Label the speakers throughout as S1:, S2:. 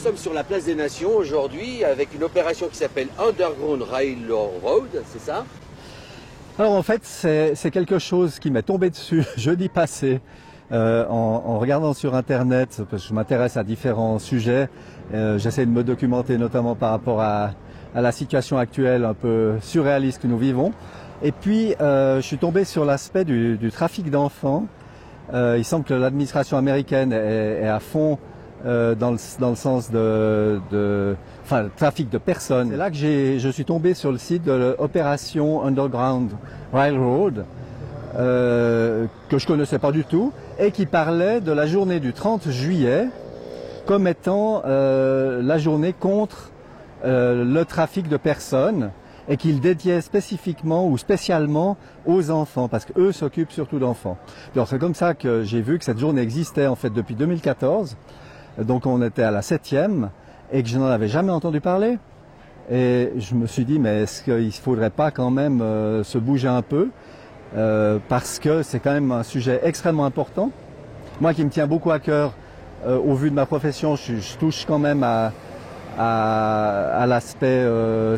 S1: sommes sur la place des Nations aujourd'hui avec une opération qui s'appelle Underground Railroad, c'est ça?
S2: Alors en fait, c'est quelque chose qui m'est tombé dessus jeudi passé en regardant sur Internet, parce que je m'intéresse à différents sujets. J'essaie de me documenter notamment par rapport à la situation actuelle un peu surréaliste que nous vivons. Et puis, je suis tombé sur l'aspect du trafic d'enfants. Il semble que l'administration américaine est à fond dans le sens enfin, le trafic de personnes. C'est là que je suis tombé sur le site de l'opération Underground Railroad, que je connaissais pas du tout, et qui parlait de la journée du 30 juillet comme étant la journée contre le trafic de personnes, et qu'il dédiait spécifiquement ou spécialement aux enfants, parce qu'eux s'occupent surtout d'enfants. Alors c'est comme ça que j'ai vu que cette journée existait en fait depuis 2014, donc on était à la 7e, et que je n'en avais jamais entendu parler. Et je me suis dit, mais est-ce qu'il ne faudrait pas quand même se bouger un peu, parce que c'est quand même un sujet extrêmement important. Moi qui me tient beaucoup à cœur, au vu de ma profession, je touche quand même à l'aspect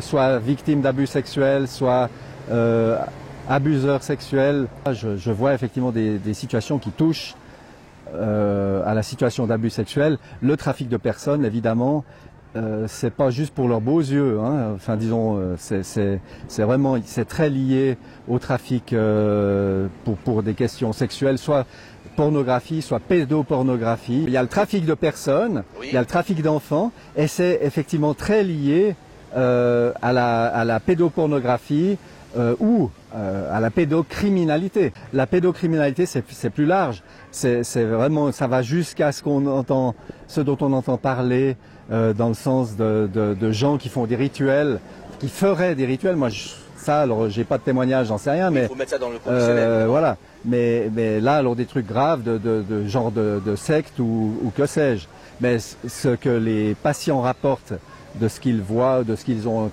S2: soit victime d'abus sexuels, soit abuseur sexuel. Je vois effectivement des situations qui touchent à la situation d'abus sexuel. Le trafic de personnes, évidemment, c'est pas juste pour leurs beaux yeux, hein. Enfin, disons, c'est vraiment, c'est très lié au trafic pour des questions sexuelles, soit pornographie, soit pédopornographie. Il y a le trafic de personnes, oui. Il y a le trafic d'enfants, et c'est effectivement très lié à la pédopornographie ou à la pédocriminalité. La pédocriminalité, c'est plus large. C'est vraiment, ça va jusqu'à ce dont on entend parler dans le sens de gens qui font des rituels, qui feraient des rituels. Moi, alors j'ai pas de témoignage, j'en sais rien, mais
S1: il faut mettre ça dans le conditionnel.
S2: Voilà. Mais là, alors des trucs graves de genre de secte ou que sais-je. Mais ce que les patients rapportent de ce qu'ils voient, de ce qu'ils ont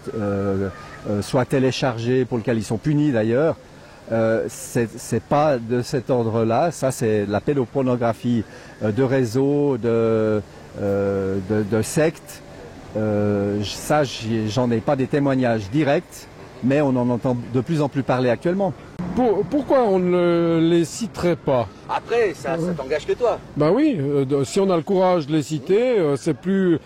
S2: soit téléchargé, pour lequel ils sont punis d'ailleurs, c'est pas de cet ordre-là. Ça, c'est la pédopornographie de réseau, de sectes. Ça, j'en ai pas des témoignages directs, mais on en entend de plus en plus parler actuellement.
S3: Pourquoi on ne les citerait pas?
S1: Après, ça t'engage que toi.
S3: Ben oui, si on a le courage de les citer, c'est plus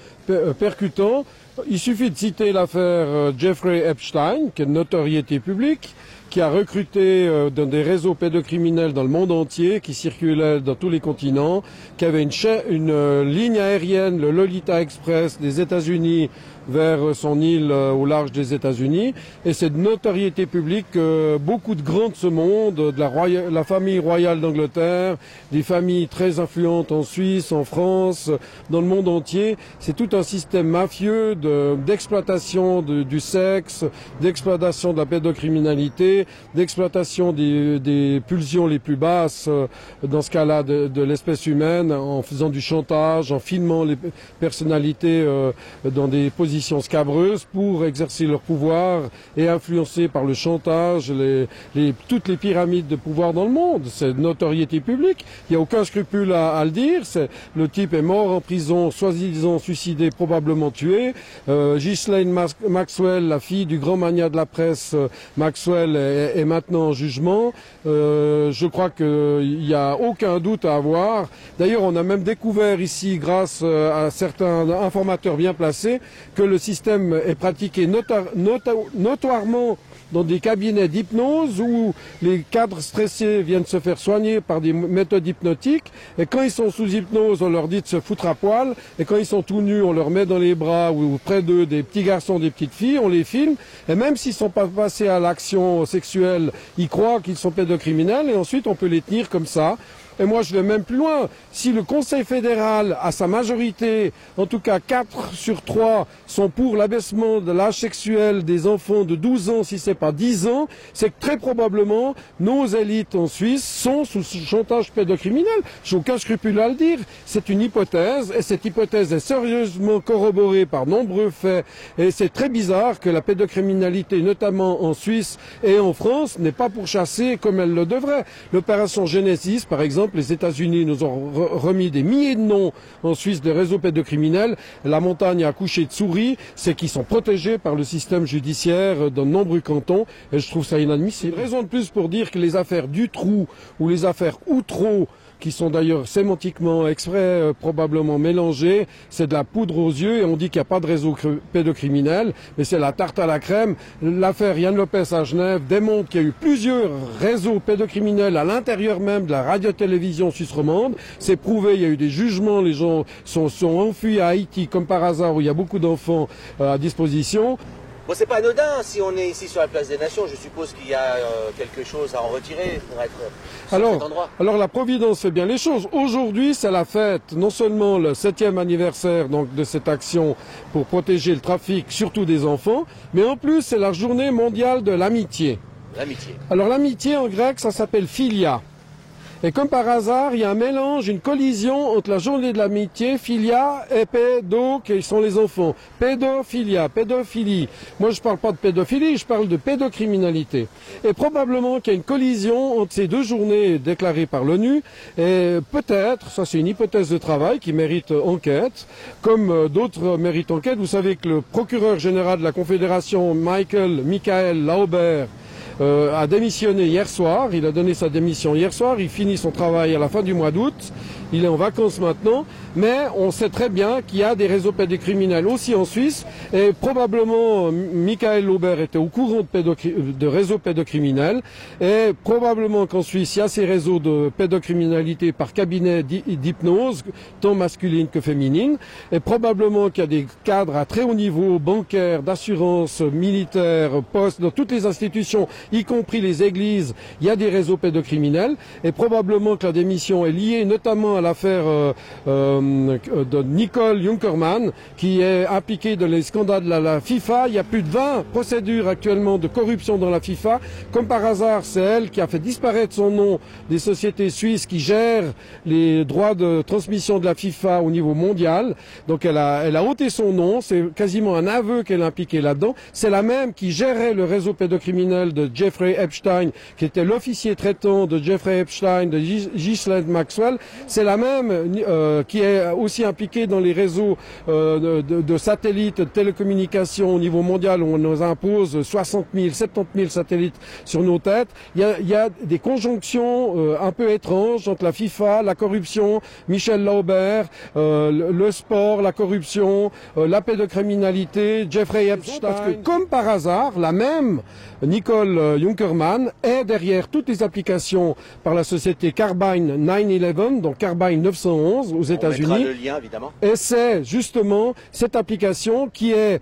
S3: percutant. Il suffit de citer l'affaire Jeffrey Epstein, qui est de notoriété publique, qui a recruté dans des réseaux pédocriminels dans le monde entier, qui circulaient dans tous les continents, qui avait une ligne aérienne, le Lolita Express des États-Unis vers son île au large des États-Unis. Et c'est de notoriété publique que beaucoup de grands de ce monde, de la famille royale d'Angleterre, des familles très influentes en Suisse, en France, dans le monde entier, c'est tout un système mafieux d'exploitation du sexe, d'exploitation de la pédocriminalité, d'exploitation des pulsions les plus basses, dans ce cas-là de l'espèce humaine, en faisant du chantage, en filmant les personnalités dans des positions scabreuses pour exercer leur pouvoir et influencer par le chantage toutes les pyramides de pouvoir dans le monde. C'est de notoriété publique. Il n'y a aucun scrupule à le dire. Le type est mort en prison, soi-disant suicidé, probablement tué. Ghislaine Maxwell, la fille du grand magnat de la presse Maxwell, est maintenant en jugement. Je crois qu'il n'y a aucun doute à avoir. D'ailleurs, on a même découvert ici, grâce à certains informateurs bien placés, que le système est pratiqué notoirement dans des cabinets d'hypnose où les cadres stressés viennent se faire soigner par des méthodes hypnotiques, et quand ils sont sous hypnose, on leur dit de se foutre à poil, et quand ils sont tout nus, on leur met dans les bras ou près d'eux des petits garçons, des petites filles, on les filme, et même s'ils ne sont pas passés à l'action sexuelle, ils croient qu'ils sont pédocriminels, et ensuite on peut les tenir comme ça. Et moi, je vais même plus loin. Si le Conseil fédéral, à sa majorité, en tout cas 4 sur 3, sont pour l'abaissement de l'âge sexuel des enfants de 12 ans, si c'est pas 10 ans, c'est que très probablement, nos élites en Suisse sont sous chantage pédocriminel. J'ai aucun scrupule à le dire. C'est une hypothèse, et cette hypothèse est sérieusement corroborée par nombreux faits. Et c'est très bizarre que la pédocriminalité, notamment en Suisse et en France, n'est pas pourchassée comme elle le devrait. L'opération Genesis, par exemple, exemple, les États-Unis nous ont remis des milliers de noms en Suisse de réseaux pédocriminels. La montagne a accouché de souris, c'est qu'ils sont protégés par le système judiciaire dans de nombreux cantons, et je trouve ça inadmissible. Raison de plus pour dire que les affaires Dutroux ou les affaires Outreau, qui sont d'ailleurs sémantiquement exprès probablement mélangées, c'est de la poudre aux yeux et on dit qu'il n'y a pas de réseau pédocriminel, mais c'est la tarte à la crème. L'affaire Yann Lopez à Genève démontre qu'il y a eu plusieurs réseaux pédocriminels à l'intérieur même de la radio-télévision suisse romande. C'est prouvé, il y a eu des jugements, les gens sont enfuis à Haïti comme par hasard où il y a beaucoup d'enfants à disposition.
S1: Bon, c'est pas anodin, si on est ici sur la place des Nations, je suppose qu'il y a quelque chose à en retirer pour être sur cet endroit.
S3: Alors la Providence fait bien les choses. Aujourd'hui, c'est la fête, non seulement le 7e anniversaire donc, de cette action pour protéger le trafic, surtout des enfants, mais en plus, c'est la journée mondiale de l'amitié.
S1: L'amitié.
S3: Alors l'amitié en grec, ça s'appelle philia. Et comme par hasard, il y a un mélange, une collision entre la journée de l'amitié, philia, et pédo, qui sont les enfants. Pédophilia, pédophilie. Moi, je ne parle pas de pédophilie, je parle de pédocriminalité. Et probablement qu'il y a une collision entre ces deux journées déclarées par l'ONU. Et peut-être, ça c'est une hypothèse de travail qui mérite enquête, comme d'autres méritent enquête. Vous savez que le procureur général de la Confédération, Michael Lauber, a démissionné hier soir, il a donné sa démission hier soir, il finit son travail à la fin du mois d'août, il est en vacances maintenant, mais on sait très bien qu'il y a des réseaux pédocriminels aussi en Suisse, et probablement Michael Lauber était au courant de réseaux pédocriminels, et probablement qu'en Suisse il y a ces réseaux de pédocriminalité par cabinet d'hypnose, tant masculine que féminine, et probablement qu'il y a des cadres à très haut niveau, bancaires, d'assurance, militaires, postes, dans toutes les institutions, y compris les églises, il y a des réseaux pédocriminels, et probablement que la démission est liée notamment à l'affaire de Nicole Junkermann, qui est impliquée dans les scandales de la FIFA. Il y a plus de 20 procédures actuellement de corruption dans la FIFA. Comme par hasard, c'est elle qui a fait disparaître son nom des sociétés suisses qui gèrent les droits de transmission de la FIFA au niveau mondial. Donc elle a ôté son nom, c'est quasiment un aveu qu'elle est impliquée là-dedans. C'est la même qui gérait le réseau pédocriminel de Jeffrey Epstein, qui était l'officier traitant de Jeffrey Epstein, de Ghislaine Maxwell. C'est la même qui est aussi impliquée dans les réseaux de satellites, de télécommunications au niveau mondial, où on nous impose 60 000, 70 000 satellites sur nos têtes. Il y a des conjonctions un peu étranges entre la FIFA, la corruption, Michel Lauber, le sport, la corruption, la pédocriminalité, Jeffrey Epstein. Parce que comme par hasard, la même Nicole Junkermann est derrière toutes les applications par la société Carbine 911, donc Carbine 911 aux États-Unis.
S1: On mettra le lien, évidemment.
S3: Et c'est justement cette application qui est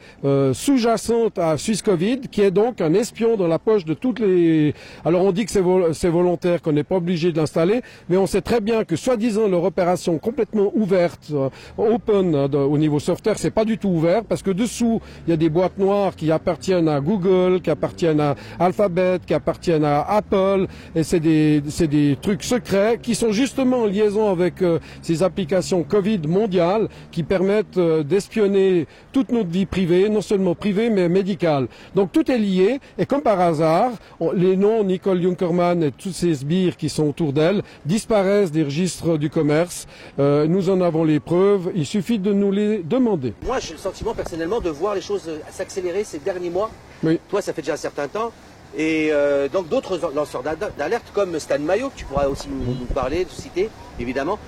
S3: sous-jacente à SwissCovid, qui est donc un espion dans la poche de toutes les... Alors on dit que c'est volontaire, qu'on n'est pas obligé de l'installer, mais on sait très bien que soi-disant leur opération complètement ouverte, open au niveau software, c'est pas du tout ouvert, parce que dessous, il y a des boîtes noires qui appartiennent à Google, qui appartiennent à Alphabet, qui appartiennent à Apple, et c'est des trucs secrets qui sont justement en liaison avec ces applications Covid mondiales qui permettent d'espionner toute notre vie privée, non seulement privée mais médicale. Donc tout est lié, et comme par hasard, les noms Nicole Junkermann et tous ces sbires qui sont autour d'elle disparaissent des registres du commerce. Nous en avons les preuves, il suffit de nous les demander.
S1: Moi, j'ai le sentiment personnellement de voir les choses s'accélérer ces derniers mois. Oui. Toi, ça fait déjà un certain temps. Et donc d'autres lanceurs d'alerte comme Stan Mayo, que tu pourras aussi nous parler, nous citer, évidemment.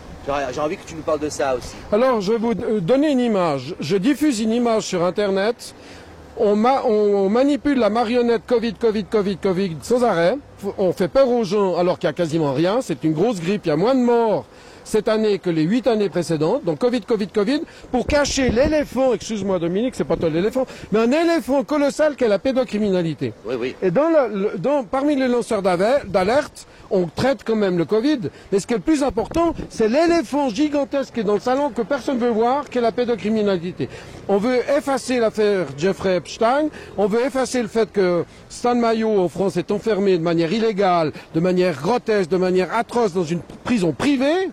S1: J'ai envie que tu nous parles de ça aussi.
S3: Alors, je vais vous donner une image. Je diffuse une image sur Internet. On manipule la marionnette Covid sans arrêt. On fait peur aux gens alors qu'il n'y a quasiment rien. C'est une grosse grippe, il y a moins de morts cette année que les 8 années précédentes. Donc Covid, pour cacher l'éléphant, excuse-moi Dominique, c'est pas toi l'éléphant, mais un éléphant colossal qu'est la pédocriminalité.
S1: Oui, oui.
S3: Et parmi les lanceurs d'alerte, on traite quand même le Covid, mais ce qui est le plus important, c'est l'éléphant gigantesque qui est dans le salon que personne ne veut voir, qui est la pédocriminalité. On veut effacer l'affaire Jeffrey Epstein, on veut effacer le fait que Stan Mayo en France est enfermé de manière illégale, de manière grotesque, de manière atroce dans une prison privée.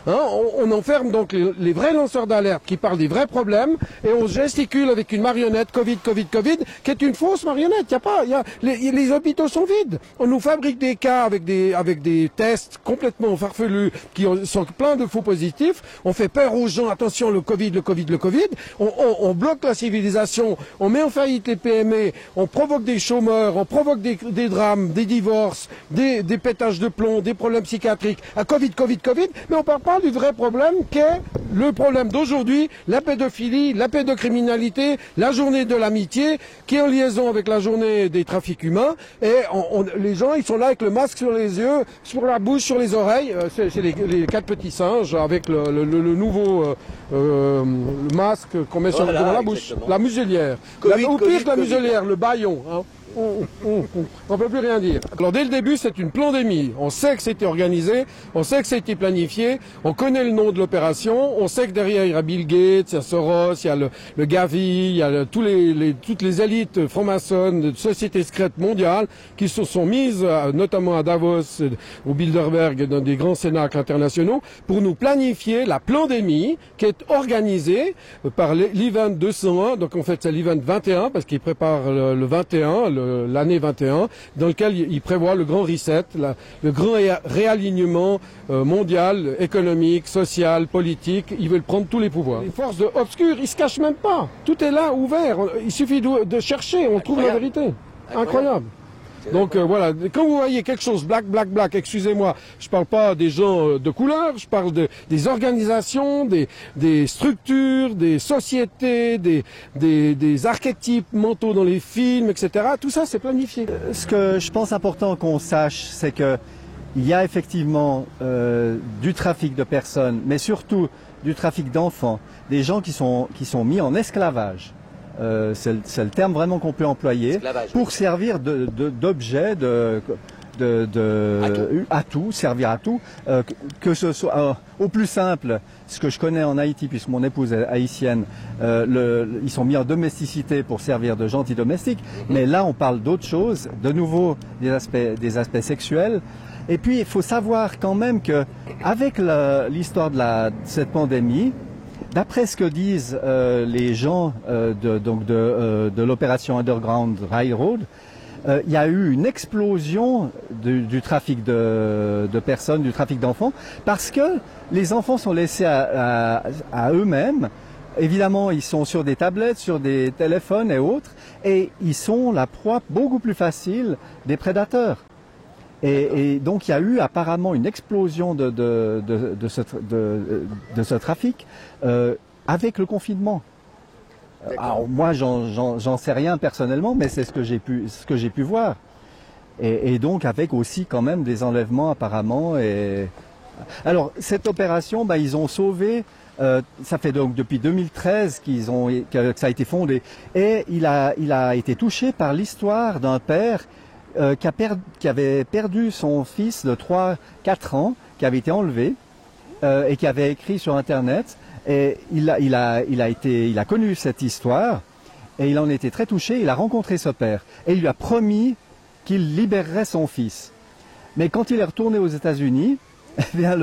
S3: Hein, on enferme donc les vrais lanceurs d'alerte qui parlent des vrais problèmes et on gesticule avec une marionnette Covid, Covid, Covid, qui est une fausse marionnette. Les hôpitaux sont vides. On nous fabrique des cas avec des tests complètement farfelus qui sont pleins de faux positifs. On fait peur aux gens. Attention, le Covid, le Covid, le Covid. On bloque la civilisation. On met en faillite les PME. On provoque des chômeurs. On provoque des drames, des divorces, des pétages de plomb, des problèmes psychiatriques. À Covid, Covid, Covid. Mais on parle pas du vrai problème qu'est le problème d'aujourd'hui, la pédophilie, la pédocriminalité, la journée de l'amitié, qui est en liaison avec la journée des trafics humains. Et les gens, ils sont là avec le masque sur les yeux, sur la bouche, sur les oreilles. C'est les 4 petits singes avec le nouveau le masque qu'on met sur la bouche. La muselière. Ou pire que la muselière, le bâillon. Hein. On ne peut plus rien dire. Alors dès le début, c'est une pandémie. On sait que c'était organisé, on sait que ça a été planifié, on connaît le nom de l'opération, on sait que derrière il y a Bill Gates, il y a Soros, il y a le Gavi, il y a toutes les élites franc-maçonnes de sociétés secrètes mondiales qui se sont mises, notamment à Davos, au Bilderberg, dans des grands cénacles internationaux, pour nous planifier la pandémie qui est organisée par l'Event 201. Donc en fait c'est l'Event 21 parce qu'il prépare le 21, l'année 21, dans lequel il prévoit le grand reset, le grand réalignement mondial, économique, social, politique. Ils veulent prendre tous les pouvoirs. Les forces obscures, ils se cachent même pas. Tout est là, ouvert. Il suffit de chercher, on trouve la vérité. Incroyable. Donc voilà, quand vous voyez quelque chose black, black, black, excusez-moi, je parle pas des gens de couleur, je parle des organisations, des structures, des sociétés, des archétypes mentaux dans les films, etc. Tout ça, c'est planifié.
S2: Ce que je pense important qu'on sache, c'est que il y a effectivement du trafic de personnes, mais surtout du trafic d'enfants, des gens qui sont mis en esclavage. C'est le terme vraiment qu'on peut employer pour servir d'objet, à tout, servir à tout, que ce soit au plus simple, ce que je connais en Haïti, puisque mon épouse est haïtienne, ils sont mis en domesticité pour servir de gentils domestiques, mais là on parle d'autre chose, de nouveau des aspects sexuels. Et puis il faut savoir quand même que avec l'histoire de cette pandémie, d'après ce que disent les gens de l'opération Underground Railroad, il y a eu une explosion du trafic de personnes, du trafic d'enfants, parce que les enfants sont laissés à eux-mêmes. Évidemment, ils sont sur des tablettes, sur des téléphones et autres, et ils sont la proie beaucoup plus facile des prédateurs. Et donc il y a eu apparemment une explosion de ce trafic avec le confinement. Alors moi j'en sais rien personnellement, mais c'est ce que j'ai pu voir. Et donc avec aussi quand même des enlèvements apparemment. Alors cette opération, ils ont sauvé. Ça fait donc depuis 2013 que ça a été fondé. Et il a été touché par l'histoire d'un père qui avait perdu son fils de 3-4 ans, qui avait été enlevé et qui avait écrit sur Internet. Et il a connu cette histoire et il en était très touché. Il a rencontré ce père et il lui a promis qu'il libérerait son fils. Mais quand il est retourné aux États-Unis, eh bien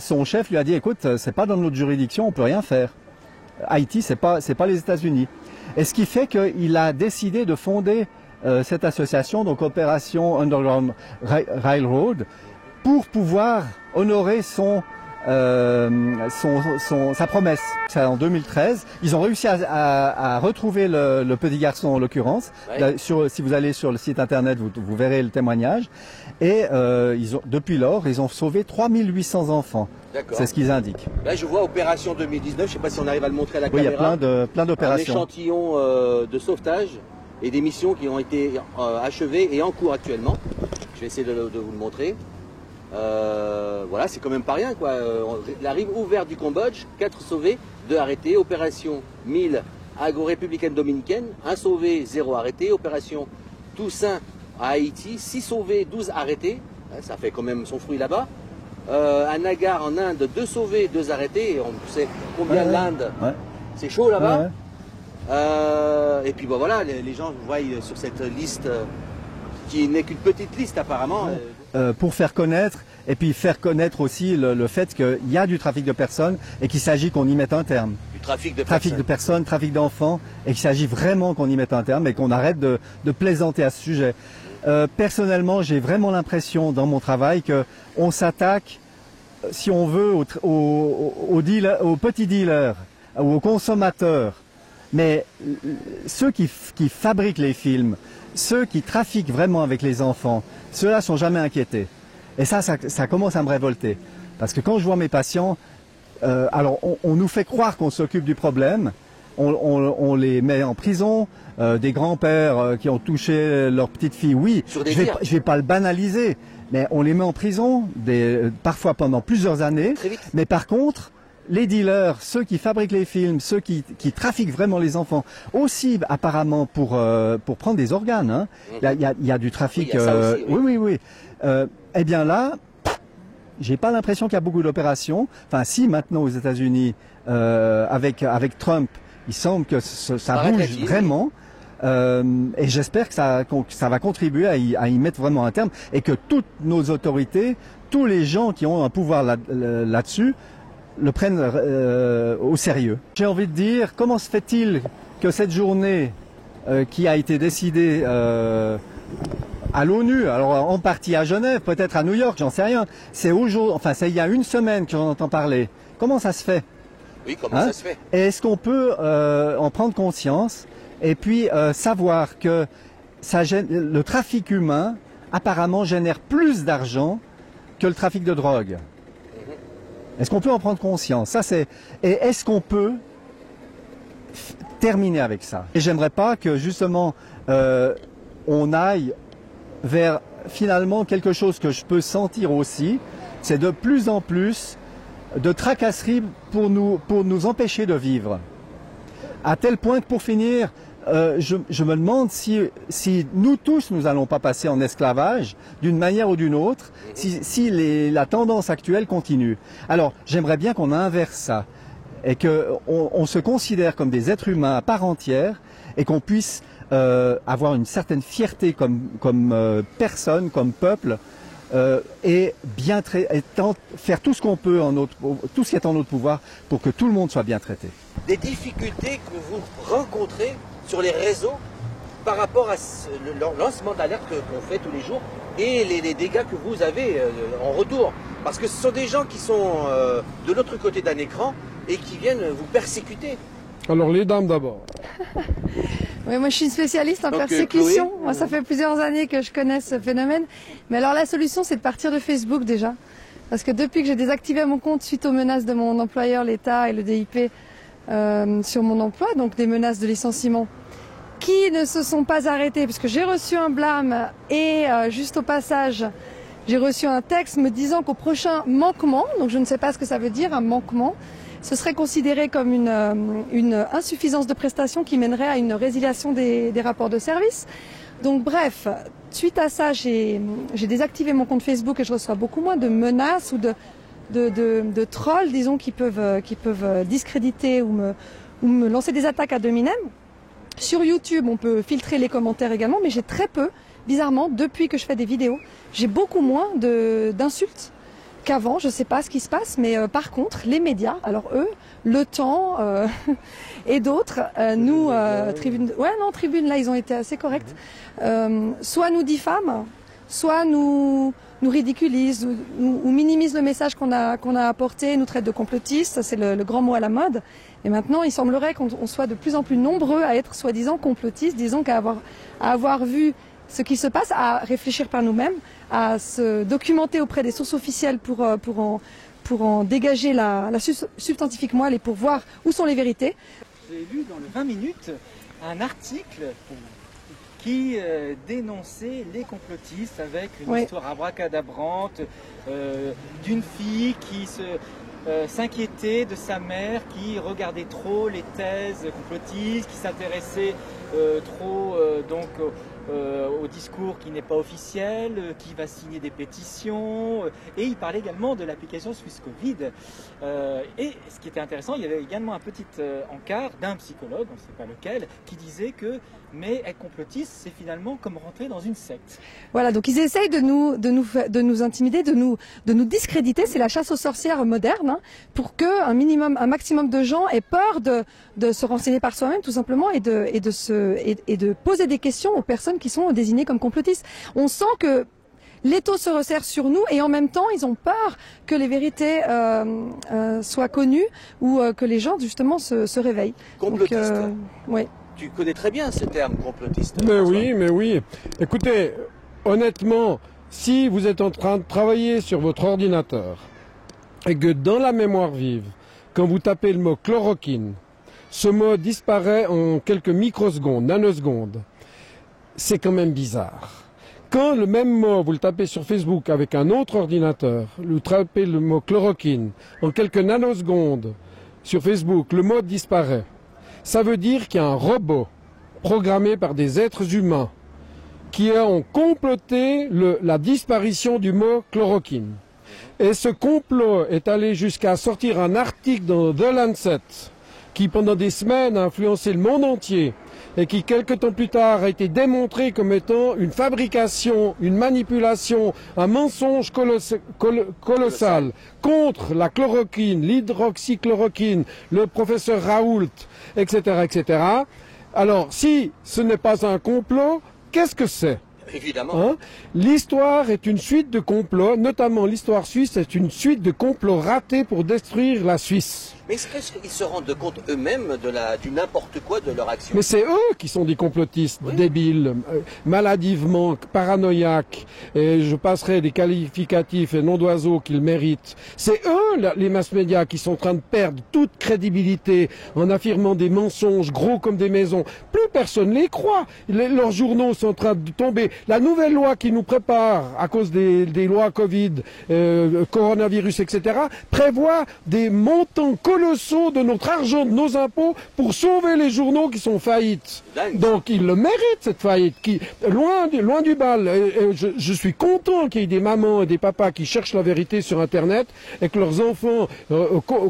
S2: son chef lui a dit: écoute, c'est pas dans notre juridiction, on peut rien faire. Haïti, c'est pas les États-Unis. Et ce qui fait qu'il a décidé de fonder cette association, donc Opération Underground Railroad, pour pouvoir honorer sa promesse. C'est en 2013. Ils ont réussi à retrouver le petit garçon en l'occurrence. Ouais. Si vous allez sur le site internet, vous verrez le témoignage. Et depuis lors, ils ont sauvé 3800 enfants. C'est ce qu'ils indiquent.
S1: Là, je vois Opération 2019. Je ne sais pas si on arrive à le montrer à la caméra.
S2: Il y a plein d'opérations.
S1: Un échantillon de sauvetage et des missions qui ont été achevées et en cours actuellement. Je vais essayer de vous le montrer. Voilà, c'est quand même pas rien, quoi. La rive ouverte du Cambodge, 4 sauvés, 2 arrêtés. Opération 1000 agro-républicaine dominicaine, 1 sauvé, 0 arrêté. Opération Toussaint à Haïti, 6 sauvés, 12 arrêtés. Ça fait quand même son fruit là-bas. À Nagar en Inde, 2 sauvés, 2 arrêtés. On sait combien l'Inde, c'est chaud là-bas. Et puis voilà, les gens voient sur cette liste qui n'est qu'une petite liste apparemment.
S2: Pour faire connaître et puis faire connaître aussi le fait qu'il y a du trafic de personnes et qu'il s'agit qu'on y mette un terme.
S1: Du trafic de
S2: personnes, trafic d'enfants, et qu'il s'agit vraiment qu'on y mette un terme et qu'on arrête de plaisanter à ce sujet. Personnellement, j'ai vraiment l'impression dans mon travail qu'on s'attaque, si on veut, aux petits dealers ou aux consommateurs. Mais ceux qui fabriquent les films, ceux qui trafiquent vraiment avec les enfants, ceux-là sont jamais inquiétés. Et ça commence à me révolter. Parce que quand je vois mes patients, alors on nous fait croire qu'on s'occupe du problème, on les met en prison, des grands-pères qui ont touché leur petite fille, oui, je vais pas le banaliser, mais on les met en prison, parfois pendant plusieurs années. Mais par contre, les dealers, ceux qui fabriquent les films, ceux qui trafiquent vraiment les enfants, aussi apparemment pour prendre des organes, hein. Il y a du trafic.
S1: Oui, il y a ça aussi, oui.
S2: Oui. Eh bien là, j'ai pas l'impression qu'il y a beaucoup d'opérations. Enfin, si maintenant aux États-Unis, avec Trump, il semble que ça bouge vraiment. Et j'espère que ça va contribuer à y mettre vraiment un terme et que toutes nos autorités, tous les gens qui ont un pouvoir là-dessus, le prennent au sérieux. J'ai envie de dire, comment se fait-il que cette journée qui a été décidée à l'ONU, alors en partie à Genève, peut-être à New York, j'en sais rien, c'est il y a une semaine que j'en entends parler. Comment ça se fait?
S1: Oui, comment ça se fait?
S2: Et est-ce qu'on peut en prendre conscience et puis savoir que le trafic humain apparemment génère plus d'argent que le trafic de drogue? Est-ce qu'on peut en prendre conscience? Et est-ce qu'on peut terminer avec ça? Et j'aimerais pas que justement on aille vers finalement quelque chose que je peux sentir aussi, c'est de plus en plus de tracasseries pour nous empêcher de vivre. À tel point que pour finir, je me demande si nous tous nous allons pas passer en esclavage d'une manière ou d'une autre, si la tendance actuelle continue. Alors j'aimerais bien qu'on inverse ça et qu'on se considère comme des êtres humains à part entière et qu'on puisse avoir une certaine fierté comme personne, comme peuple, et faire tout ce qu'on peut, tout ce qui est en notre pouvoir pour que tout le monde soit bien traité.
S1: Des difficultés que vous rencontrez sur les réseaux par rapport à le lancement d'alerte qu'on fait tous les jours et les dégâts que vous avez en retour. Parce que ce sont des gens qui sont de l'autre côté d'un écran et qui viennent vous persécuter.
S3: Alors les dames d'abord.
S4: Oui, moi je suis une spécialiste en persécution.
S1: Chloé,
S4: moi ça fait plusieurs années que je connais ce phénomène. Mais alors la solution c'est de partir de Facebook déjà. Parce que depuis que j'ai désactivé mon compte suite aux menaces de mon employeur, l'État et le DIP sur mon emploi, donc des menaces de licenciement, qui ne se sont pas arrêtées, puisque j'ai reçu un blâme et juste au passage, j'ai reçu un texte me disant qu'au prochain manquement, donc je ne sais pas ce que ça veut dire, un manquement, ce serait considéré comme une insuffisance de prestation qui mènerait à une résiliation des rapports de service. Donc bref, suite à ça, j'ai désactivé mon compte Facebook et je reçois beaucoup moins de menaces ou de trolls, disons, qui peuvent discréditer ou me lancer des attaques ad hominem. Sur YouTube, on peut filtrer les commentaires également, mais j'ai très peu, bizarrement, depuis que je fais des vidéos, j'ai beaucoup moins d'insultes qu'avant. Je ne sais pas ce qui se passe, mais par contre, les médias, alors eux, Le Temps et d'autres, Tribune, là, ils ont été assez corrects, soit nous diffament, soit nous ridiculisent ou minimisent le message qu'on a apporté, nous traitent de complotistes, c'est le grand mot à la mode. Et maintenant, il semblerait qu'on soit de plus en plus nombreux à être soi-disant complotistes, disons qu'à avoir vu ce qui se passe, à réfléchir par nous-mêmes, à se documenter auprès des sources officielles pour en dégager la substantifique moelle et pour voir où sont les vérités.
S5: J'ai lu dans le 20 minutes un article qui dénonçait les complotistes avec une histoire abracadabrante d'une fille qui s'inquiétait de sa mère qui regardait trop les thèses complotistes, qui s'intéressait trop au discours qui n'est pas officiel, qui va signer des pétitions, et il parlait également de l'application Suisse Covid. Et ce qui était intéressant, il y avait également un petit encart d'un psychologue, on ne sait pas lequel, qui disait que mais être complotiste, c'est finalement comme rentrer dans une secte.
S4: Voilà, donc ils essayent de nous intimider, de nous discréditer. C'est la chasse aux sorcières moderne, hein, pour que un maximum de gens aient peur de se renseigner par soi-même, tout simplement, et de poser des questions aux personnes qui sont désignées comme complotistes. On sent que l'étau se resserre sur nous et en même temps, ils ont peur que les vérités soient connues ou que les gens, justement, se réveillent.
S1: Complotiste.
S4: Ouais.
S1: Tu connais très bien ce terme, complotiste.
S3: Mais oui. Écoutez, honnêtement, si vous êtes en train de travailler sur votre ordinateur et que dans la mémoire vive, quand vous tapez le mot chloroquine, ce mot disparaît en quelques microsecondes, nanosecondes, c'est quand même bizarre. Quand le même mot, vous le tapez sur Facebook avec un autre ordinateur, vous tapez le mot chloroquine, en quelques nanosecondes sur Facebook, le mot disparaît. Ça veut dire qu'il y a un robot programmé par des êtres humains qui ont comploté la disparition du mot chloroquine. Et ce complot est allé jusqu'à sortir un article dans The Lancet qui pendant des semaines a influencé le monde entier et qui quelques temps plus tard a été démontré comme étant une fabrication, une manipulation, un mensonge colossal contre la chloroquine, l'hydroxychloroquine, le professeur Raoult, etc., etc. Alors, si ce n'est pas un complot, qu'est-ce que c'est ?
S1: Évidemment.
S3: Hein? L'histoire est une suite de complots, notamment l'histoire suisse est une suite de complots ratés pour détruire la Suisse.
S1: Mais est-ce qu'ils se rendent compte eux-mêmes du n'importe quoi de leur action?
S3: Mais c'est eux qui sont des complotistes, débiles, maladivement, paranoïaques, et je passerai des qualificatifs et noms d'oiseaux qu'ils méritent. C'est eux, les mass-médias, qui sont en train de perdre toute crédibilité en affirmant des mensonges gros comme des maisons. Plus personne les croit. Leurs journaux sont en train de tomber. La nouvelle loi qui nous prépare, à cause des lois Covid, coronavirus, etc., prévoit des montants colossaux de notre argent, de nos impôts, pour sauver les journaux qui sont faillites. Donc ils le méritent, cette faillite. Loin du bal. Je suis content qu'il y ait des mamans et des papas qui cherchent la vérité sur Internet et que leurs enfants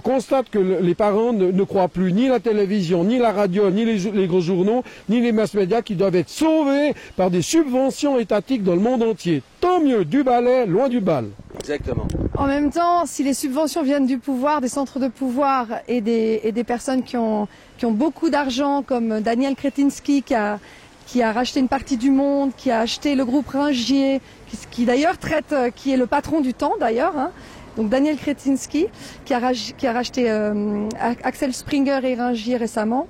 S3: constatent que les parents ne croient plus ni la télévision, ni la radio, ni les gros journaux, ni les mass-médias qui doivent être sauvés par des subventions étatiques dans le monde entier. Tant mieux, du balai, loin du bal.
S1: Exactement.
S4: En même temps, si les subventions viennent du pouvoir, des centres de pouvoir et des personnes qui ont beaucoup d'argent, comme Daniel Kretinsky qui a racheté une partie du Monde, qui a acheté le groupe Ringier, qui d'ailleurs qui est le patron du Temps d'ailleurs, hein. Donc Daniel Kretinsky qui a racheté Axel Springer et Ringier récemment.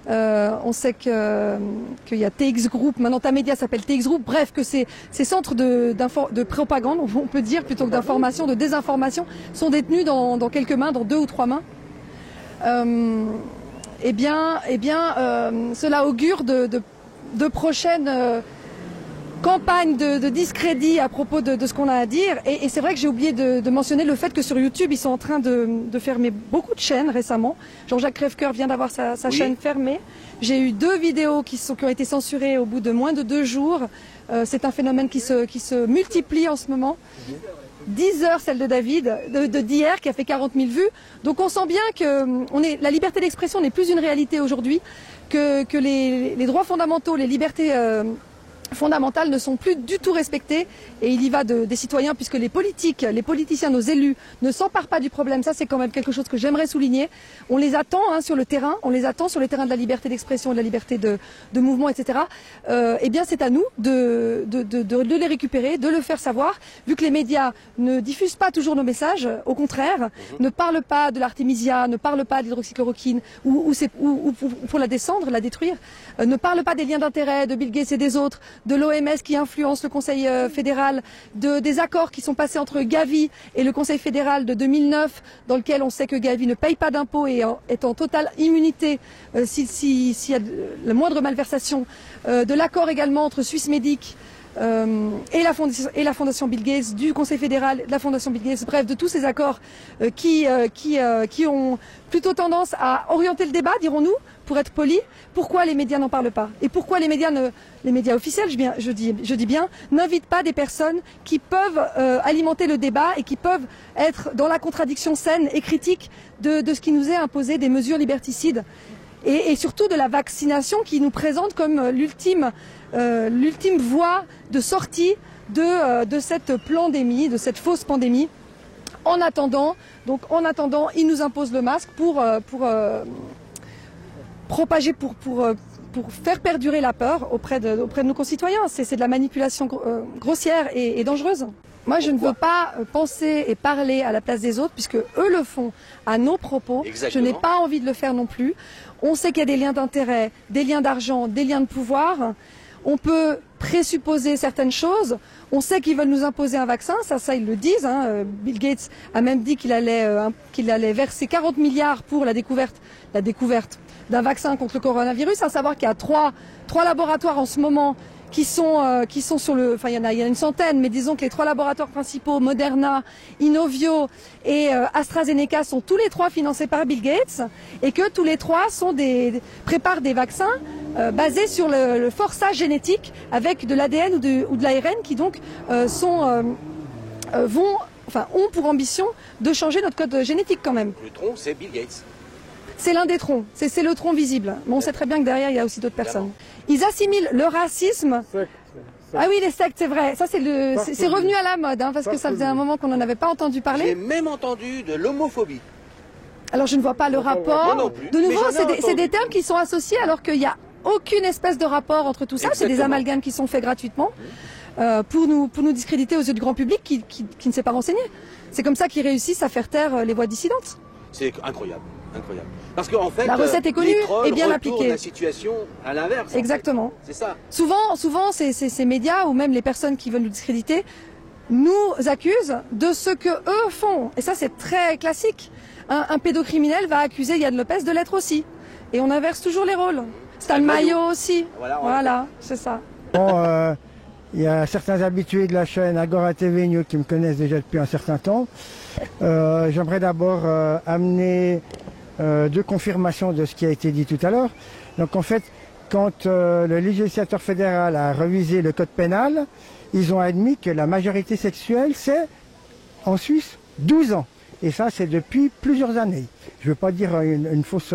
S4: On sait qu'il y a TX Group, maintenant Tamedia s'appelle TX Group, bref, que ces centres de propagande, on peut dire, plutôt que d'information, de désinformation, sont détenus dans quelques mains, dans 2 ou 3 mains. Cela augure de prochaines campagnes de discrédit à propos de ce qu'on a à dire. Et c'est vrai que j'ai oublié de mentionner le fait que sur YouTube, ils sont en train de fermer beaucoup de chaînes récemment. Jean-Jacques Crèvecoeur vient d'avoir sa chaîne fermée. J'ai eu 2 vidéos qui ont été censurées au bout de moins de 2 jours. C'est un phénomène qui se multiplie en ce moment. 10 heures, celle de David, d'hier, qui a fait 40 000 vues. Donc on sent bien que la liberté d'expression n'est plus une réalité aujourd'hui, que les droits fondamentaux, les libertés fondamentales ne sont plus du tout respectées, et il y va des citoyens, puisque les politiciens, nos élus ne s'emparent pas du problème. Ça, c'est quand même quelque chose que j'aimerais souligner. On les attend sur le terrain, sur le terrain de la liberté d'expression, de la liberté de mouvement, etc. Eh bien, c'est à nous de les récupérer, de le faire savoir, vu que les médias ne diffusent pas toujours nos messages, au contraire, ne parlent pas de l'artémisia, ne parlent pas de l'hydroxychloroquine, ou pour la descendre, la détruire, ne parlent pas des liens d'intérêt de Bill Gates et des autres, de l'OMS qui influence le Conseil fédéral, des accords qui sont passés entre Gavi et le Conseil fédéral de 2009, dans lequel on sait que Gavi ne paye pas d'impôts et est en totale immunité s'il y a la moindre malversation, de l'accord également entre Swissmedic et la Fondation Bill Gates, du Conseil fédéral, de la Fondation Bill Gates, bref, de tous ces accords qui ont plutôt tendance à orienter le débat, dirons-nous, pour être poli. Pourquoi les médias n'en parlent pas? Et pourquoi les médias officiels, je dis bien, n'invitent pas des personnes qui peuvent alimenter le débat et qui peuvent être dans la contradiction saine et critique de ce qui nous est imposé, des mesures liberticides et surtout de la vaccination qui nous présente comme l'ultime voie de sortie de cette pandémie, de cette fausse pandémie. En attendant, ils nous imposent le masque pour propager, pour faire perdurer la peur auprès de nos concitoyens. C'est de la manipulation grossière et dangereuse. Moi, je ne veux pas penser et parler à la place des autres, puisque eux le font à nos propos.
S1: Exactement.
S4: Je n'ai pas envie de le faire non plus. On sait qu'il y a des liens d'intérêt, des liens d'argent, des liens de pouvoir. On peut présupposer certaines choses. On sait qu'ils veulent nous imposer un vaccin, ça ils le disent. Hein. Bill Gates a même dit qu'il allait verser 40 milliards pour la découverte d'un vaccin contre le coronavirus. À savoir qu'il y a trois laboratoires en ce moment qui sont sur le, enfin il y a une centaine, mais disons que les 3 laboratoires principaux, Moderna, Inovio et AstraZeneca, sont tous les 3 financés par Bill Gates, et que tous les 3 préparent des vaccins basés sur le forçage génétique avec de l'ADN ou de l'ARN qui donc ont pour ambition de changer notre code génétique quand même.
S1: Le tronc, c'est Bill Gates.
S4: C'est l'un des troncs, c'est le tronc visible. Mais on sait très bien que derrière, il y a aussi d'autres personnes. Ils assimilent le racisme... Ah oui, les sectes, c'est vrai. Ça, c'est revenu à la mode, hein, parce que ça faisait un moment qu'on n'en avait pas entendu parler.
S1: J'ai même entendu de l'homophobie.
S4: Alors, je ne vois pas le rapport.
S1: Moi non plus.
S4: De nouveau, c'est des termes qui sont associés alors qu'il n'y a aucune espèce de rapport entre tout ça. C'est des amalgames qui sont faits gratuitement pour nous discréditer aux yeux du grand public qui ne s'est pas renseigné. C'est comme ça qu'ils réussissent à faire taire les voix dissidentes.
S1: C'est incroyable. Incroyable. Parce qu'en fait,
S4: la recette est connue et bien appliquée.
S1: La situation à l'inverse.
S4: Exactement.
S1: En fait. C'est ça.
S4: Souvent ces médias ou même les personnes qui veulent nous discréditer nous accusent de ce que eux font. Et ça, c'est très classique. Un pédocriminel va accuser Yann Lopez de l'être aussi. Et on inverse toujours les rôles. Stan Mayo aussi. Voilà, c'est ça.
S6: Bon, il y a certains habitués de la chaîne Agora TV News qui me connaissent déjà depuis un certain temps. J'aimerais d'abord amener 2 confirmations de ce qui a été dit tout à l'heure. Donc en fait, quand le législateur fédéral a révisé le code pénal, ils ont admis que la majorité sexuelle, c'est en Suisse 12 ans. Et ça, c'est depuis plusieurs années. Je ne veux pas dire une fausse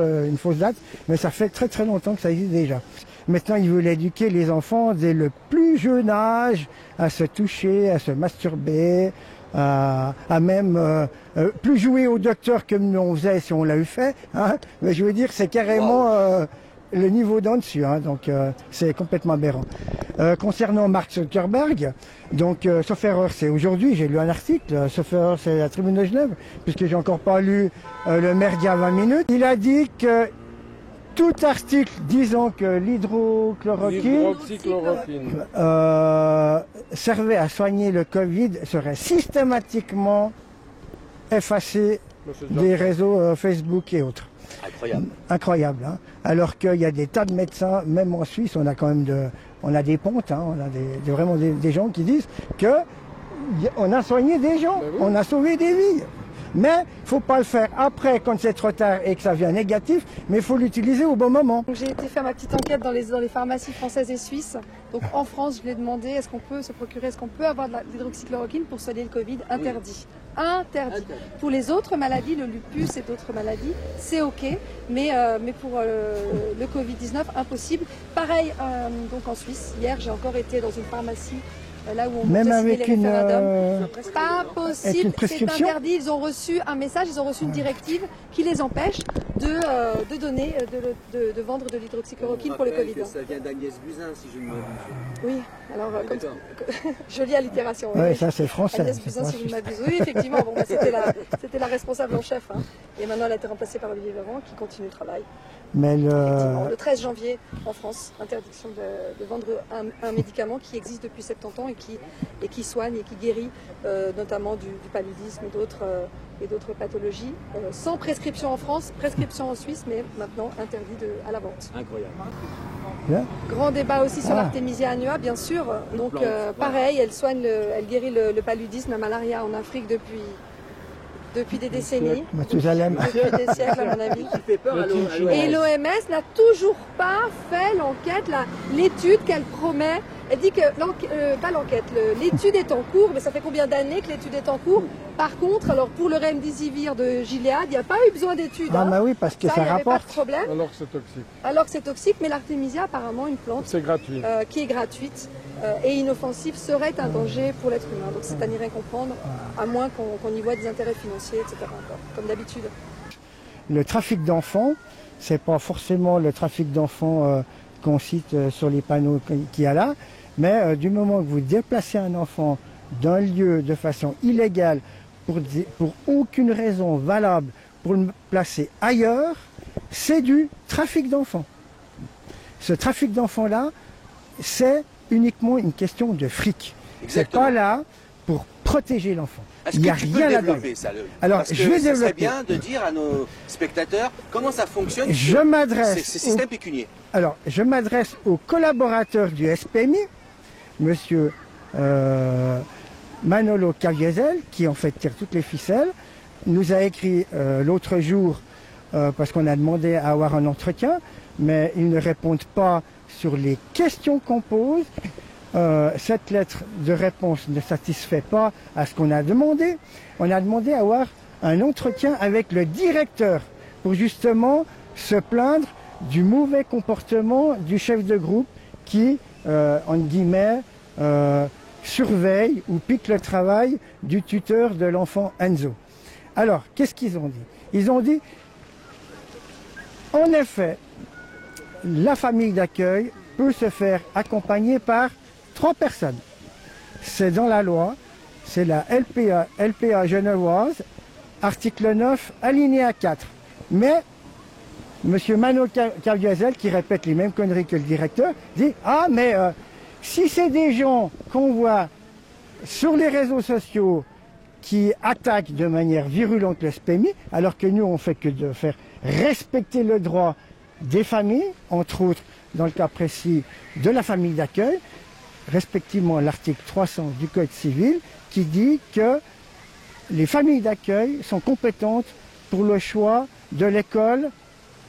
S6: date, mais ça fait très très longtemps que ça existe déjà. Maintenant, ils veulent éduquer les enfants dès le plus jeune âge à se toucher, à se masturber, à même plus jouer au docteur comme on faisait si on l'a eu fait. Hein. Mais je veux dire, c'est carrément le niveau d'en dessus, hein, donc c'est complètement aberrant. Concernant Mark Zuckerberg, donc sauf erreur, c'est aujourd'hui, j'ai lu un article, sauf erreur, c'est la Tribune de Genève, puisque j'ai encore pas lu le Maire d'il y a 20 minutes. Il a dit que tout article disant que l'hydroxychloroquine servait à soigner le Covid serait systématiquement effacé des réseaux Facebook et autres.
S1: Incroyable.
S6: Incroyable, hein. Alors qu'il y a des tas de médecins, même en Suisse, on a quand même on a des pontes, hein, on a vraiment des gens qui disent que on a soigné des gens, on a sauvé des vies. Mais il ne faut pas le faire après quand c'est trop tard et que ça vient négatif, mais il faut l'utiliser au bon moment.
S4: J'ai été faire ma petite enquête dans les pharmacies françaises et suisses. Donc en France, je l'ai demandé, est-ce qu'on peut se procurer, est-ce qu'on peut avoir de l'hydroxychloroquine pour soigner le Covid? Interdit. Interdit. Pour les autres maladies, le lupus et d'autres maladies, c'est ok, mais pour le Covid-19, impossible. Pareil, donc en Suisse, hier j'ai encore été dans une pharmacie là où on
S6: même avec
S4: les référendums. Pas possible, c'est interdit. Ils ont reçu un message, ils ont reçu une directive qui les empêche de donner, de vendre de l'hydroxychloroquine pour le Covid.
S1: Ça vient d'Agnès Buzyn, si je ne me trompe.
S4: Oui, alors jolie allitération.
S6: Oui, ça c'est français.
S4: Agnès Buzyn, si je ne m'abuse. Oui, effectivement, bon, c'était la responsable en chef. Hein. Et maintenant, elle a été remplacée par Olivier Véran qui continue le travail.
S6: Mais
S4: le 13 janvier, en France, interdiction de vendre un médicament qui existe depuis 70 ans et qui soigne et qui guérit notamment du paludisme et d'autres pathologies. Sans prescription en France, prescription en Suisse, mais maintenant interdit à la vente.
S1: Incroyable.
S6: Bien.
S4: Grand débat aussi sur l'Artemisia annua, bien sûr. Donc pareil, elle guérit le paludisme, la malaria en Afrique depuis des décennies, depuis des siècles à mon avis. Et l'OMS n'a toujours pas fait l'enquête, l'étude qu'elle promet Elle dit que pas l'enquête, l'étude est en cours, mais ça fait combien d'années que l'étude est en cours? Par contre, alors pour le remdesivir de Gilead, il n'y a pas eu besoin d'études.
S6: Ah bah oui, parce que ça rapporte.
S4: Pas de problème.
S3: Alors que c'est toxique.
S4: Alors que c'est toxique, mais l'artémisia, apparemment, une plante
S3: gratuit.
S4: Qui est gratuite et inoffensive, serait un danger pour l'être humain. Donc c'est à n'y rien comprendre, à moins qu'on y voit des intérêts financiers, etc. encore, comme d'habitude.
S6: Le trafic d'enfants, c'est pas forcément le trafic d'enfants qu'on cite sur les panneaux qu'il y a là, mais du moment que vous déplacez un enfant d'un lieu de façon illégale pour aucune raison valable pour le placer ailleurs, c'est du trafic d'enfants. Ce trafic d'enfants-là, c'est uniquement une question de fric. C'est pas là pour protéger l'enfant.
S1: Est-ce que tu peux développer ça?
S6: Alors,
S1: parce que
S6: je vais
S1: ça serait
S6: développer.
S1: bien de dire à nos spectateurs comment ça fonctionne.
S6: Je m'adresse
S1: ces systèmes pécuniaires.
S6: Alors, je m'adresse aux collaborateurs du SPMI, monsieur Manolo Caviezel, qui en fait tire toutes les ficelles, nous a écrit l'autre jour parce qu'on a demandé à avoir un entretien, mais ils ne répondent pas sur les questions qu'on pose. Cette lettre de réponse ne satisfait pas à ce qu'on a demandé. On a demandé à avoir un entretien avec le directeur pour justement se plaindre du mauvais comportement du chef de groupe qui, en guillemets, surveille ou pique le travail du tuteur de l'enfant Enzo. Alors, qu'est-ce qu'ils ont dit? Ils ont dit, en effet, la famille d'accueil peut se faire accompagner par 3 personnes. C'est dans la loi, c'est la LPA genevoise, article 9, alinéa 4. Mais M. Mano Caviezel, qui répète les mêmes conneries que le directeur, dit « Ah, mais si c'est des gens qu'on voit sur les réseaux sociaux qui attaquent de manière virulente le SPMI, alors que nous, on fait que de faire respecter le droit des familles, entre autres, dans le cas précis de la famille d'accueil, respectivement l'article 300 du Code civil, qui dit que les familles d'accueil sont compétentes pour le choix de l'école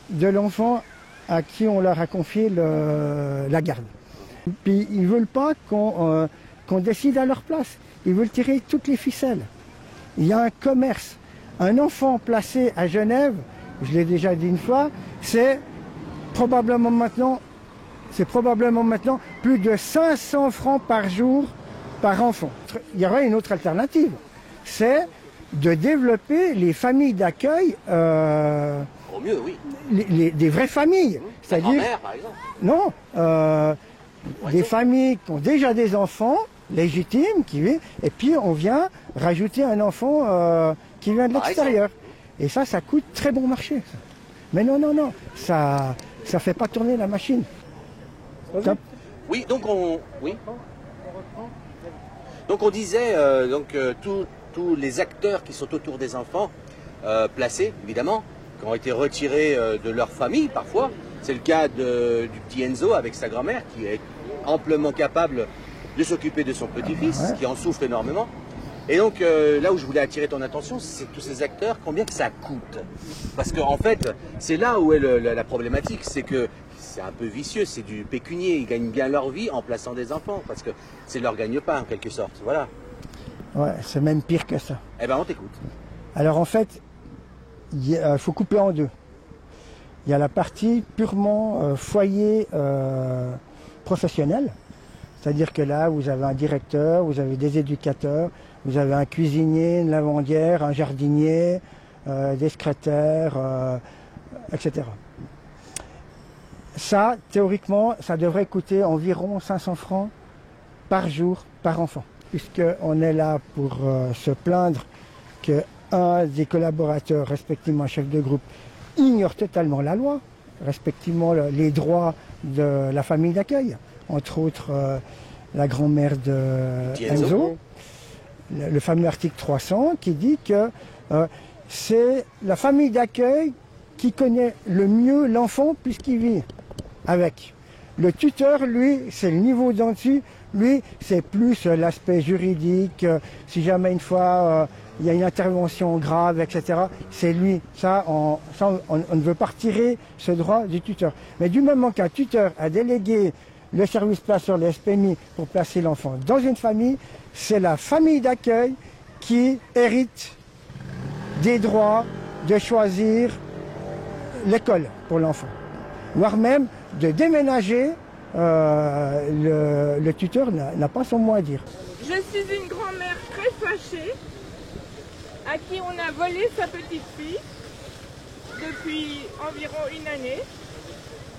S6: de l'enfant à qui on leur a confié la garde. Puis ils ne veulent pas qu'on décide à leur place. Ils veulent tirer toutes les ficelles. Il y a un commerce. Un enfant placé à Genève, je l'ai déjà dit une fois, c'est probablement maintenant plus de 500 francs par jour par enfant. Il y aurait une autre alternative, c'est de développer les familles d'accueil,
S1: Au mieux, oui.
S6: des vraies familles.
S1: C'est-à-dire, grand-mère, par exemple.
S6: Non, des familles qui ont déjà des enfants légitimes, et puis on vient rajouter un enfant qui vient de l'extérieur. Et ça coûte très bon marché. Ça. Mais non, ça fait pas tourner la machine.
S1: Oui, donc on disait tous les acteurs qui sont autour des enfants placés, évidemment, qui ont été retirés de leur famille parfois. C'est le cas du petit Enzo avec sa grand-mère qui est amplement capable de s'occuper de son petit-fils, qui en souffre énormément. Et donc là où je voulais attirer ton attention, c'est tous ces acteurs, combien que ça coûte. Parce qu'en fait, c'est là où est la problématique, c'est que c'est un peu vicieux, c'est du pécunier, ils gagnent bien leur vie en plaçant des enfants, parce que c'est leur gagne-pain en quelque sorte, voilà.
S6: Ouais, c'est même pire que ça.
S1: Eh ben on t'écoute.
S6: Alors en fait, il faut couper en deux. Il y a la partie purement foyer professionnel, c'est-à-dire que là, vous avez un directeur, vous avez des éducateurs, vous avez un cuisinier, une lavandière, un jardinier, des secrétaires, etc. Ça, théoriquement, ça devrait coûter environ 500 francs par jour, par enfant. Puisqu'on est là pour se plaindre qu'un des collaborateurs, respectivement un chef de groupe, ignore totalement la loi, respectivement les droits de la famille d'accueil, entre autres la grand-mère de Enzo, le fameux article 300 qui dit que c'est la famille d'accueil qui connaît le mieux l'enfant puisqu'il vit avec. Le tuteur, lui, c'est le niveau d'en dessus, lui, c'est plus l'aspect juridique, si jamais une fois il y a une intervention grave, etc., c'est lui. On ne veut pas retirer ce droit du tuteur. Mais du moment qu'un tuteur a délégué le service placeur, le SPMI, pour placer l'enfant dans une famille, c'est la famille d'accueil qui hérite des droits de choisir l'école pour l'enfant, voire même de déménager. Le tuteur n'a pas son mot à dire.
S7: Je suis une grand-mère très fâchée à qui on a volé sa petite fille depuis environ une année.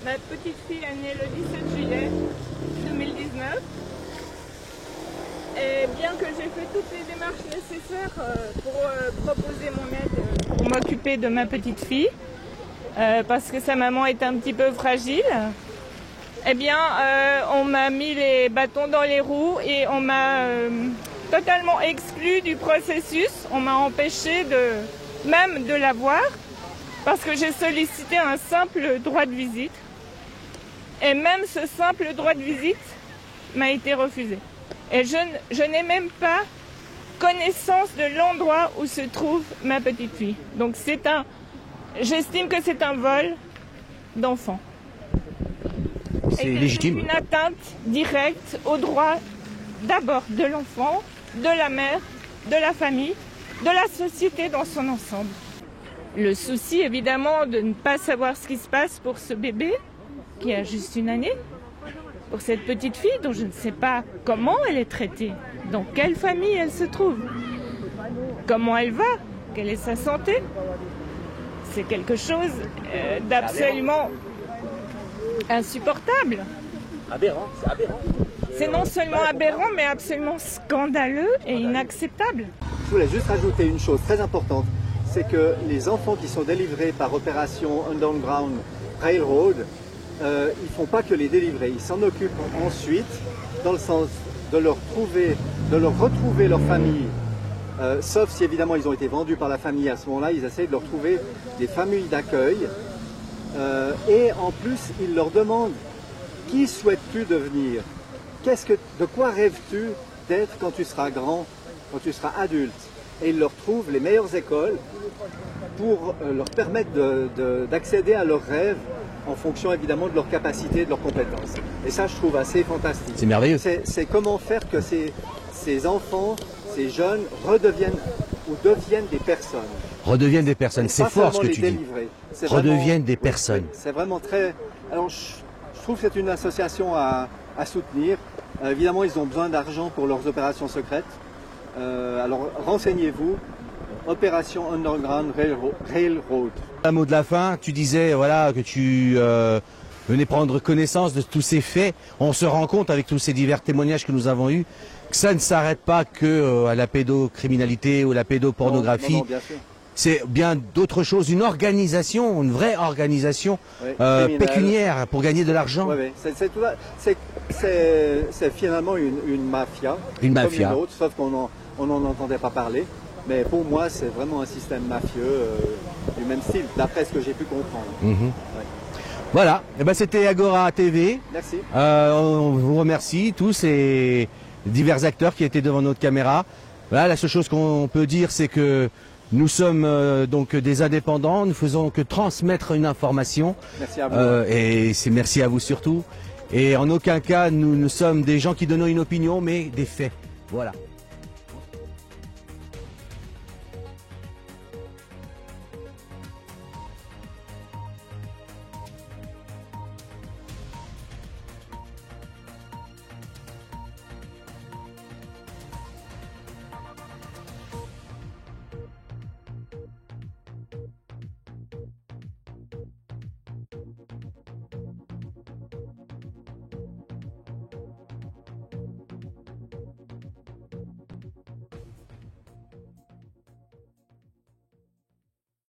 S7: Ma petite fille est née le 17 juillet 2019. Et bien que j'ai fait toutes les démarches nécessaires pour proposer mon aide pour m'occuper de ma petite fille, parce que sa maman est un petit peu fragile, eh bien, on m'a mis les bâtons dans les roues et on m'a totalement exclu du processus. On m'a empêché même de la voir parce que j'ai sollicité un simple droit de visite. Et même ce simple droit de visite m'a été refusé. Et je n'ai même pas connaissance de l'endroit où se trouve ma petite fille. Donc j'estime que c'est un vol d'enfant.
S1: C'est légitime.
S7: C'est une atteinte directe aux droits d'abord de l'enfant, de la mère, de la famille, de la société dans son ensemble. Le souci évidemment de ne pas savoir ce qui se passe pour ce bébé qui a juste une année, pour cette petite fille dont je ne sais pas comment elle est traitée, dans quelle famille elle se trouve, comment elle va, quelle est sa santé. C'est quelque chose d'absolument insupportable.
S1: Aberrant, c'est aberrant.
S7: C'est non seulement aberrant, mais absolument scandaleux et inacceptable.
S2: Je voulais juste rajouter une chose très importante, c'est que les enfants qui sont délivrés par opération Underground Railroad, ils ne font pas que les délivrer, ils s'en occupent ensuite dans le sens de leur retrouver leur famille. Sauf si évidemment ils ont été vendus par la famille, à ce moment-là ils essayent de leur trouver des familles d'accueil. Et en plus, ils leur demandent qui souhaites-tu devenir? De quoi rêves-tu d'être quand tu seras grand, quand tu seras adulte? Et ils leur trouvent les meilleures écoles pour leur permettre d'accéder à leurs rêves en fonction évidemment de leurs capacités, de leurs compétences. Et ça, je trouve assez fantastique.
S1: C'est merveilleux.
S2: C'est comment faire que ces enfants, ces jeunes redeviennent ou deviennent des personnes.
S1: Redeviennent des personnes, c'est fort ce que tu dis. Redeviennent des personnes.
S2: C'est vraiment très... Alors, je trouve que c'est une association à soutenir. Évidemment, ils ont besoin d'argent pour leurs opérations secrètes. Alors, renseignez-vous. Opération Underground Railroad.
S1: Un mot de la fin, tu disais voilà, que tu venais prendre connaissance de tous ces faits. On se rend compte avec tous ces divers témoignages que nous avons eus que ça ne s'arrête pas que à la pédocriminalité ou la pédopornographie.
S2: Non, bien sûr.
S1: C'est bien d'autres choses, une organisation, une vraie organisation pécuniaire pour gagner de l'argent.
S2: Oui. C'est finalement une mafia.
S1: Une mafia.
S2: Comme une autre, sauf qu'on n'en entendait pas parler. Mais pour moi, c'est vraiment un système mafieux du même style, d'après ce que j'ai pu comprendre.
S1: Voilà, et ben, c'était Agora TV.
S2: Merci.
S1: On vous remercie tous et divers acteurs qui étaient devant notre caméra. Voilà, la seule chose qu'on peut dire, c'est que nous sommes donc des indépendants, nous faisons que transmettre une information.
S2: Merci à vous.
S1: Et c'est merci à vous surtout. Et en aucun cas, nous sommes des gens qui donnent une opinion, mais des faits. Voilà.